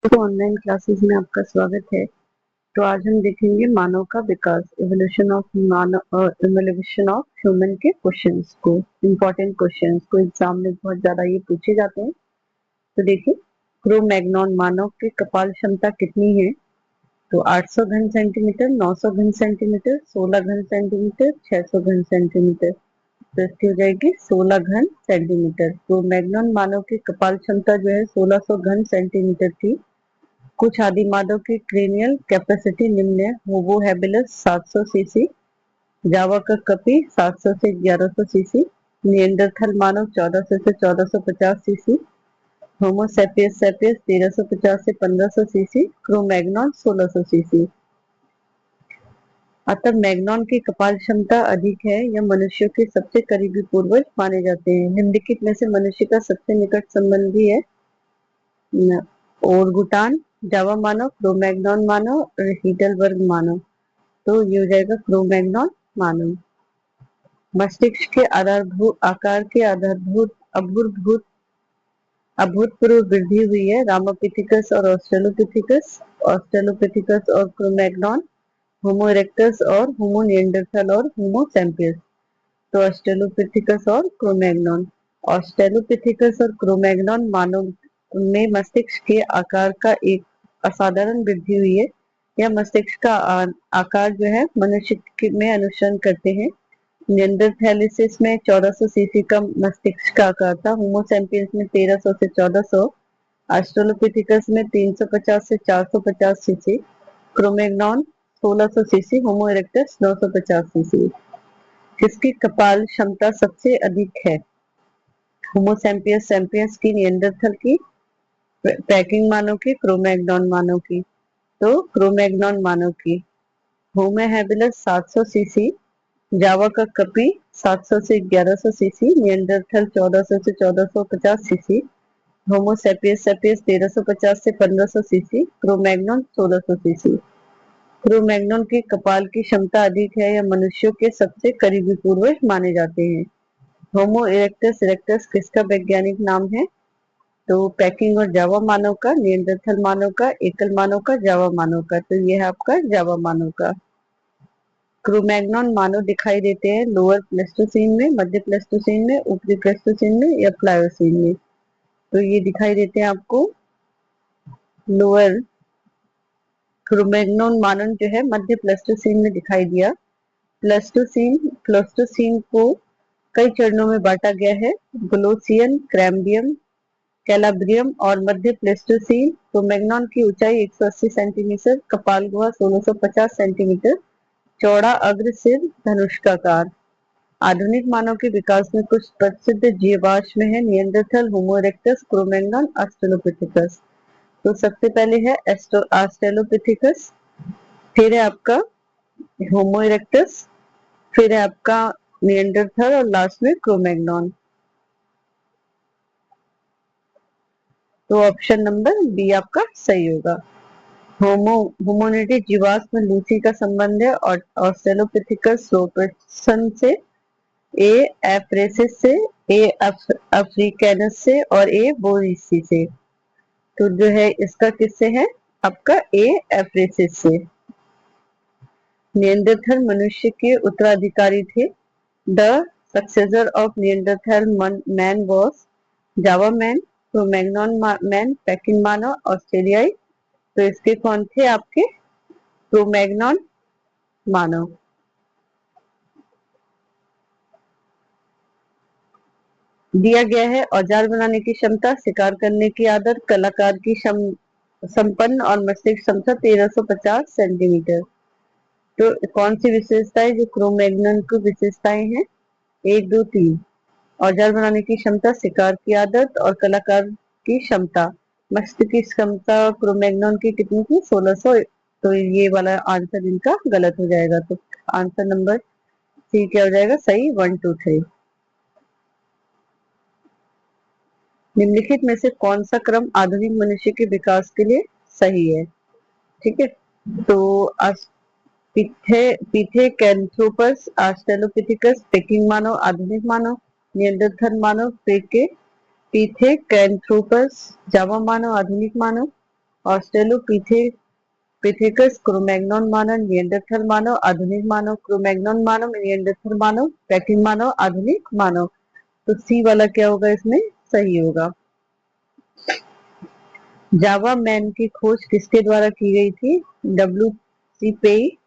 तो online classes में आपका स्वागत है। तो आज हम देखेंगे मानव का विकास, इवोल्यूशन ऑफ ह्यूमन के क्वेश्चंस को, इम्पोर्टेंट क्वेश्चंस को एग्जाम में बहुत ज्यादा ये पूछे जाते हैं। तो देखिए, क्रो-मैग्नन मानव की कपाल क्षमता कितनी है? तो 800 घन सेंटीमीटर, 900 घन सेंटीमीटर, 16 घन सेंटीमीटर, 600 घन सेंटीमीटर। तो इसकी हो जाएगी 16 घन सेंटीमीटर। क्रो-मैग्नन मानव की कपाल क्षमता जो है 1600 घन सेंटीमीटर थी। कुछ आदि मानव की क्रेनियल कैपेसिटी निम्न है। होमो हैबिलस 700 सीसी, जावा का कपी 700 से 1100 सीसी, निएंडरथल मानव 1400 से 1450 सीसी, होमो सेपियस सेपियस 1350 से 1500 सीसी, क्रो-मैग्नन 1600 सीसी। अतः मैग्नन की कपाल क्षमता अधिक है। यह मनुष्यों के सबसे करीबी पूर्वज माने जाते हैं। निम्नलिखित में से मनुष्य का सबसे निकट संबंधी है ओरगुटान, जावा मानव, क्रो-मैग्नन मानव और हीडलबर्ग मानव। तो ये हो जाएगा क्रो-मैग्नन मानव। मस्तिष्क के आकार के अभूतपूर्व वृद्धि हुई है। रामापिथिकस और ऑस्ट्रेलोपिथिकस और क्रो-मैग्नन, होमो इरेक्टस और होमो निएंडरथल और होमो सैपियंस। तो ऑस्ट्रेलोपिथिकस और क्रो-मैग्नन मानव में मस्तिष्क के आकार का एक असाधारण वृद्धि हुई है। यह मस्तिष्क का आकार जो है मनुष्य में अनुसरण करते हैं। निएंडरथैलिसिस में 1400 सीसी का मस्तिष्क का आकार था। होमो सैपियंस में 1300 से 1400, ऑस्ट्रेलोपिथिकस में 350 से 450 सीसी, क्रो-मैग्नन 1600 सीसी, होमो इरेक्टस 950 सीसी। किसकी कपाल क्षमता सबसे अधिक है? होमो सैपियंस सैपियंस की, निएंडरथल की, पैकिंग मानव की, क्रो-मैग्नन मानव की। तो क्रो-मैग्नन मानव की। होमो हैबिलस 700 सीसी, जावा का कपी 700 से 1100 सीसी, निएंडरथल 1400 से 1450 सीसी, होमो सेपियस सेपियस 1350 से 1500 सीसी, क्रो-मैग्नन 1600 सीसी। क्रो-मैग्नन की कपाल की क्षमता अधिक है। यह मनुष्यों के सबसे करीबी पूर्वज माने जाते हैं। होमो इरेक्टस इरेक्टस किसका वैज्ञानिक नाम है? तो पैकिंग और जावा मानव का, निएंडरथल मानव का, एकल मानव का, जावा मानव का। तो यह है आपका जावा मानव का। क्रो-मैग्नन मानव दिखाई देते हैं लोअर प्लेस्टोसीन में, मध्य प्लेस्टोसीन में, ऊपरी प्लेस्टोसीन में या प्लायोसीन में। तो ये दिखाई देते हैं आपको लोअर। क्रो-मैग्नन मानव जो है मध्य प्लेस्टोसीन में दिखाई दिया। प्लेस्टोसीन को कई चरणों में बांटा गया है। ग्लोसियन, कैम्ब्रियम, कैलाब्रियम और मध्य प्लेस्टोसीन। क्रो-मैग्नन की ऊंचाई 180 सेंटीमीटर, कपाल गुहा 1650 सेंटीमीटर, चौड़ा अग्र सिर, धनुष्काकार। आधुनिक मानव के विकास में कुछ प्रसिद्ध जीवाश्म है: निएंडरथल, होमो इरेक्टस, क्रो-मैग्नन, ऑस्ट्रेलोपिथेकस। तो सबसे पहले है ऑस्ट्रेलोपिथेकस, फिर है आपका होमो इरेक्टस, फिर है आपका निएंडरथल और लास्ट में क्रो-मैग्नन। तो ऑप्शन नंबर बी आपका सही होगा। होमोनिडी जीवाश्म लूसी का संबंध है और ऑस्ट्रेलोपिथेकस रोबर्टसन से, ए एफ्रेसिस से, ए अफ्रीकैनस से और ए बोरिसी से। तो जो है इसका किससे है? आपका ए एफ्रेसिस से। निएंडरथल मनुष्य के उत्तराधिकारी थे। The successor of Neanderthal man was Java man, Cro-Magnon man, Peking मानव, ऑस्ट्रेलियाई। तो इसके कौन थे आपके? क्रो-मैग्नन मानव। दिया गया है औजार बनाने की क्षमता, शिकार करने की आदत, कलाकार की संपन्न और मस्तिष्क क्षमता 1350 सेंटीमीटर। तो कौन सी विशेषताएं जो क्रो-मैग्नन की विशेषताएं हैं? 1, 2, 3। औजार बनाने की क्षमता, शिकार की आदत और कलाकार की क्षमता। मस्तिष्क की क्षमता क्रो-मैग्नन की कितनी थी? 1600। तो ये वाला आंसर इनका गलत हो जाएगा। तो आंसर नंबर सी क्या हो जाएगा सही? 1, 2, 3। निम्नलिखित में से कौन सा क्रम आधुनिक मनुष्य के विकास के लिए सही है? ठीक है, तो पिथेकैंथ्रोपस, ऑस्ट्रेलोपिथेकस, पेकिंग मानव, आधुनिक मानव, निएंडरथल मानव, पिथेकैंथ्रोपस, जावा मानव, आधुनिक मानव। ऑस्ट्रेलोपिथेकस, क्रो-मैग्नन मानव, निएंडरथल मानव, आधुनिक मानव, क्रो-मैग्नन मानव, निएंडरथल मानव, पैकिंग मानव, आधुनिक मानव। तो सी वाला क्या होगा इसमें, सही होगा। जावा मैन की खोज किसके द्वारा की गई थी? W.C. पेई,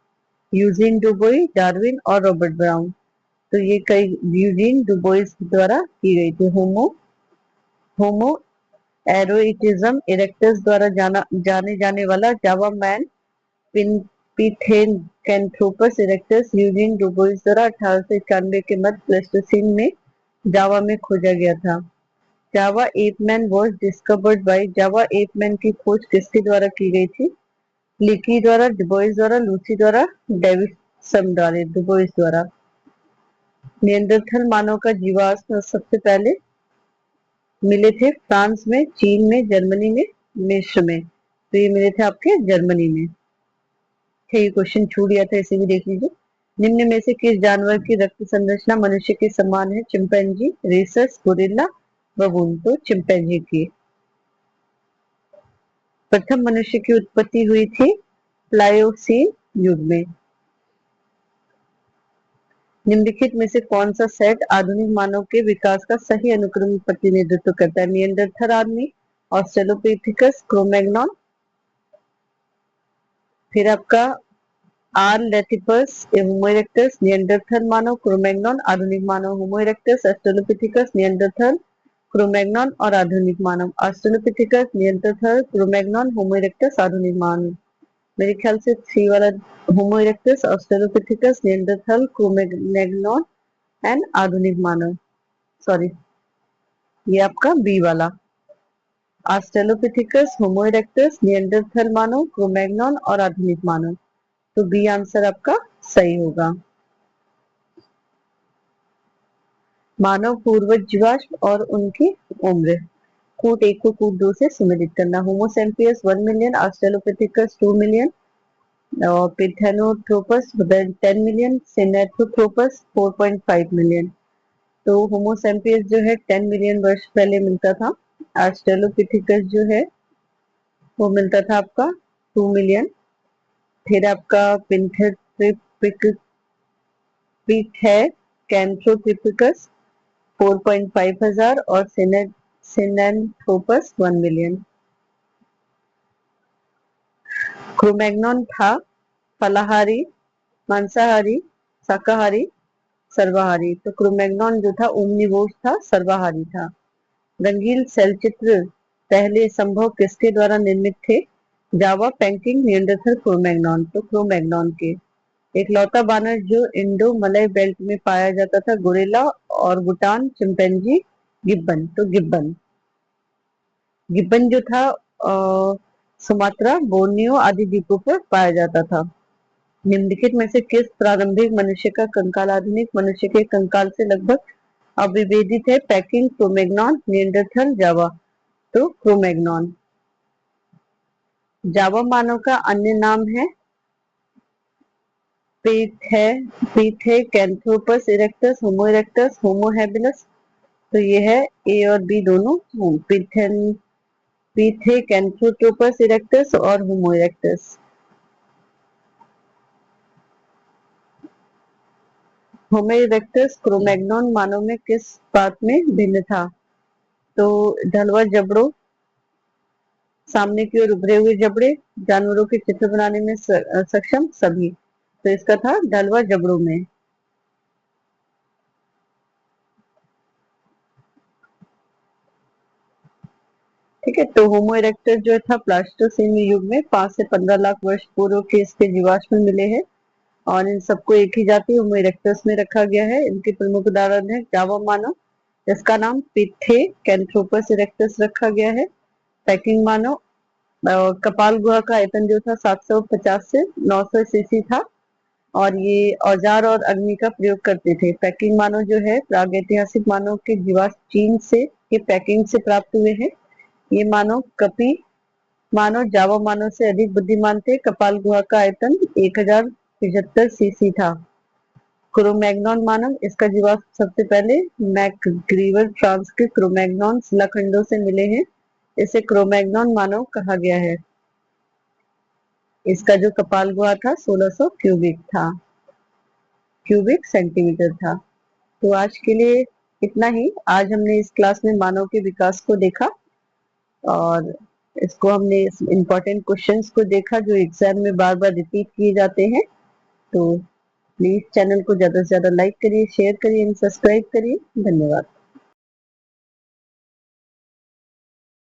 यूजीन डुबोई, डार्विन और रॉबर्ट ब्राउन। तो ये कई यूजीन डुबोइस द्वारा की गई थी। होमो एरोइटिज्म इरेक्टस द्वारा जाने जाने वाला Java man Pithecanthropus erectus Eugene Dubois द्वारा 1891 के मध्य प्लेस्टोसीन में जावा में खोजा गया था। Java ape man was discovered by, Java ape man की खोज किसके द्वारा की गई थी? लिकी द्वारा, डुबोइस द्वारा, लूसी द्वारा, डेविसन द्वारा, डुबोइस द्वारा। निएंडरथल मानव का जीवाश्म सबसे पहले मिले थे फ्रांस में, चीन में, जर्मनी में, मिस्र में। तो ये मिले थे आपके जर्मनी में। ये क्वेश्चन छूट गया था, इसे भी देख लीजिए। निम्न में से किस जानवर की रक्त संरचना मनुष्य के समान है? Chimpanzee, rhesus, gorilla, बबून। तो चिंपैंजी की। प्रथम मनुष्य की उत्पत्ति हुई थी प्लायोसीन युग में। निम्नलिखित में से कौन सा सेट आधुनिक मानव के विकास का सही अनुक्रम प्रतिनिधित्व करता है? निएंडरथल आदमी, ऑस्ट्रेलोपिथेकस, क्रो-मैग्नन, फिर आपका आरलेथिपस, होमो इरेक्टस, निएंडरथल मानव, क्रो-मैग्नन, आधुनिक मानव, homo erectus, Australopithecus, Neanderthal, Cro-Magnon और आधुनिक मानव। Australopithecus, Neanderthal, Cro-Magnon, homo erectus, आधुनिक मानव। मेरे ख्याल से सी वाला homo erectus, Australopithecus, Neanderthal, Cro-Magnon and आधुनिक मानव। सॉरी, ये आपका बी वाला ऑस्ट्रेलोपिथेकस, होमो इरेक्टस, निएंडरथल मानव, क्रो-मैग्नन और आधुनिक मानव। तो बी आंसर आपका सही होगा। मानव पूर्वज जीवाश्म और उनकी उम्र। कूट 1 को कूट 2 से सुमेलित करना। होमोसेपियंस 1 मिलियन, ऑस्ट्रेलोपिथेकस 2 मिलियन, और पिथेनोथ्रोपस 10 मिलियन, सिनेंथ्रोपस 4.5 मिलियन। तो होमोसेपियंस जो है 10 मिलियन वर्ष पहले मिलता था। ऑस्ट्रेलोपिथेकस जो है वो मिलता था आपका 2 मिलियन। फिर आपका पिथेकेंथ्रोपिकस 4.5 हजार और सिनेंथ्रोपस 1 मिलियन। क्रो-मैग्नन था फलाहारी, मांसाहारी, शाकाहारी, सर्वाहारी। तो क्रो-मैग्नन जो था ओमनिवोर था, सर्वाहारी था। रंगीन सेलचित्र पहले संभव किसके द्वारा निर्मित थे? जावा, पैकिंग, निएंडरथल, क्रो-मैग्नन। तो क्रो-मैग्नन के। एकलौता बानर जो इंडो मलय बेल्ट में पाया जाता था, गोरिल्ला, ऑरंगुटान, चिंपैंजी, गिब्बन। तो गिब्बन। गिब्बन जो था सुमात्रा, बोर्नियो आदि द्वीपों पर पाया जाता था। निम्नलिखित में से किस प्रारंभिक मनुष्य का कंकाल आधुनिक मनुष्य के कंकाल से लगभग अविभेदित है? पैकिंग, क्रो-मैग्नन, निएंडरथल, जावा। तो क्रो-मैग्नन। जावा मानव का अन्य नाम है पिथेकेंथ्रोपस इरेक्टस, होमो इरेक्टस, होमो हैबिलस। तो ये है ए और बी दोनों। पिथेकेंथ्रोपस इरेक्टस और होमो इरेक्टस। होमो इरेक्टस क्रो-मैग्नन मानव में किस बात में भिन्न था? तो ढलवा जबड़ों, सामने की ओर उभरे हुए जबड़े, जानवरों के चित्र बनाने में सक्षम, सभी। तो इसका था ढलवा जबड़ों में। ठीक है, तो होमो इरेक्टस जो था प्लास्टोसीन युग में 5 से 15 लाख वर्ष पूर्व के इसके जीवाश्म मिले हैं और इन सबको एक ही जाति होमो इरेक्टस में रखा गया है। इनके प्रमुख उदाहरण है जावा मानव, इसका नाम पिथेकेंथ्रोपस इरेक्टस रखा गया है। पैकिंग मानव, कपाल गुहा का आयतन जो था 750 से 900 सीसी था और ये औजार और अग्नि का प्रयोग करते थे। पैकिंग मानव जो है प्रागैतिहासिक मानव के जीवाश्म चीन से के पैकिंग से प्राप्त हुए हैं। ये मानव कपी मानव जावा मानव से अधिक बुद्धिमान थे। कपाल गुहा का आयतन 1075 सीसी था। क्रो-मैग्नन मानव, इसका जीवाश्म सबसे पहले मैकग्रीवर फ्रांस के क्रो-मैग्नन शिलाखंडों से मिले हैं। इसे क्रो-मैग्नन मानव कहा गया है। इसका जो कपाल गुहा था 1600 क्यूबिक सेंटीमीटर था। तो आज के लिए इतना ही। आज हमने इस क्लास में मानव के विकास को देखा और इसको हमने इम्पोर्टेंट क्वेश्चंस को देखा जो एग्जाम में बार बार रिपीट किए जाते हैं। तो प्लीज चैनल को ज्यादा से ज्यादा लाइक करिए, शेयर करिए एंड सब्सक्राइब करिए। धन्यवाद।